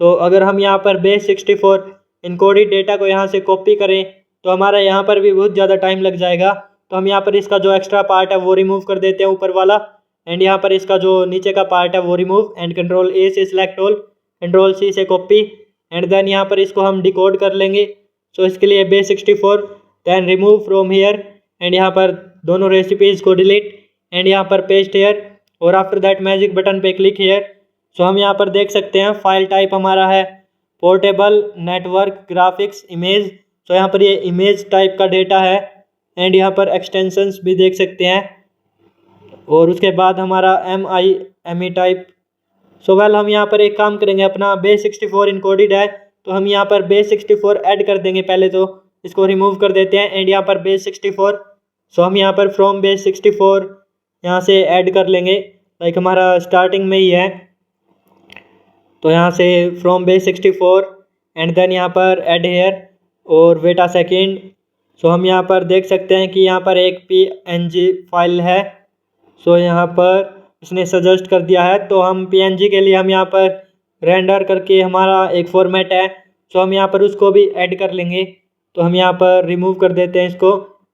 तो अगर हम यहाँ पर बेस 64 इनकोडेड डेटा को यहाँ से कॉपी करें तो हमारा यहाँ पर भी बहुत ज़्यादा टाइम लग जाएगा। तो हम यहाँ पर इसका जो एक्स्ट्रा पार्ट है वो रिमूव कर देते हैं ऊपर वाला एंड यहाँ पर इसका जो नीचे का पार्ट है वो रिमूव एंड Ctrl+A से सिलेक्ट ऑल, Ctrl+C से कॉपी एंड देन यहाँ पर इसको हम डिकोड कर लेंगे। सो इसके लिए base 64 then remove from here and यहाँ पर दोनों रेसिपीज़ को डिलीट एंड यहाँ पर पेस्ट हेयर और आफ्टर दैट मैजिक बटन पे क्लिक हेयर। सो हम यहाँ पर देख सकते हैं फाइल टाइप हमारा है पोर्टेबल नेटवर्क ग्राफिक्स इमेज। सो यहाँ पर ये इमेज टाइप का डेटा है एंड यहाँ पर एक्सटेंशंस भी देख सकते हैं और उसके बाद हमारा MIME टाइप। सो वेल हम यहाँ पर एक काम करेंगे, अपना बेस 64 इनकोडेड है तो हम यहाँ पर बेस 64 ऐड कर देंगे। पहले तो इसको रिमूव कर देते हैं एंड यहाँ पर बेस 64। सो हम यहाँ पर फ्रॉम बेस 64 यहाँ से ऐड कर लेंगे, लाइक हमारा स्टार्टिंग में ही है। तो यहाँ से फ्रॉम बेस 64 एंड देन यहाँ पर ऐड हेयर और वेट अ सेकेंड। सो हम यहाँ पर देख सकते हैं कि यहाँ पर एक PNG फाइल है। सो यहाँ पर इसने सजेस्ट कर दिया है तो हम PNG के लिए हम यहाँ पर रेंडर करके हमारा एक फॉर्मेट है। सो हम यहाँ पर उसको भी ऐड कर लेंगे। तो हम यहाँ पर रिमूव कर देते हैं इसको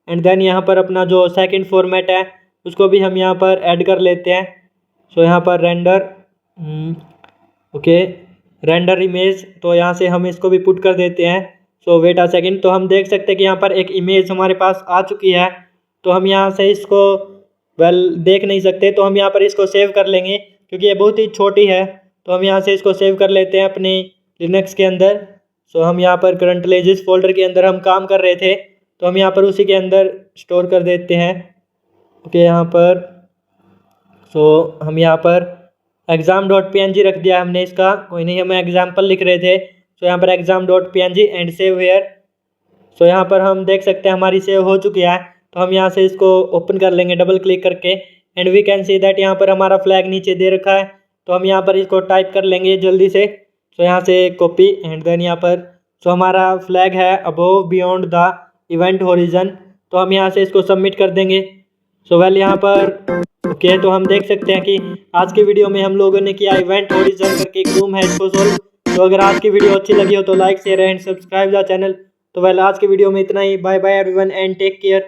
एंड देन यहाँ पर अपना जो सेकंड फॉर्मेट है उसको भी हम यहाँ पर ऐड कर लेते हैं। सो यहाँ पर रेंडर ओके रेंडर इमेज, तो यहाँ से हम इसको भी पुट कर देते हैं। सो वेट अ सेकेंड, तो हम देख सकते हैं कि यहाँ पर एक इमेज हमारे पास आ चुकी है। तो हम यहाँ से इसको देख नहीं सकते, तो हम यहाँ पर इसको सेव कर लेंगे क्योंकि ये बहुत ही छोटी है। तो हम यहाँ से इसको सेव कर लेते हैं अपने लिनक्स के अंदर। सो हम यहाँ पर करंटली जिस फोल्डर के अंदर हम काम कर रहे थे तो हम यहाँ पर उसी के अंदर स्टोर कर देते हैं। ओके यहाँ पर सो हम यहाँ पर exam.png रख दिया हमने इसका, कोई नहीं, हम एग्जाम्पल लिख रहे थे। सो यहाँ पर exam.png and save hair. So यहाँ पर हम देख सकते हैं हमारी सेव हो चुकी है। तो हम यहाँ से इसको ओपन कर लेंगे डबल क्लिक करके and we can see that यहाँ पर हमारा फ्लैग नीचे दे रखा है। तो हम यहाँ पर इसको टाइप कर लेंगे जल्दी से। सो यहाँ से कॉपी एंड देन यहाँ पर सो हमारा फ्लैग है above beyond the event horizon. तो हम यहाँ से इसको सबमिट कर देंगे। सो वेल यहाँ पर ओके तो हम देख सकते हैं कि आज की वीडियो में हम लोगों ने किया इवेंट होरिजन करके एक रूम है इसको सोल्व। तो अगर आज की वीडियो अच्छी लगी हो तो like share and subscribe the channel. तो वेल आज की वीडियो में इतना ही। Bye bye everyone and take care.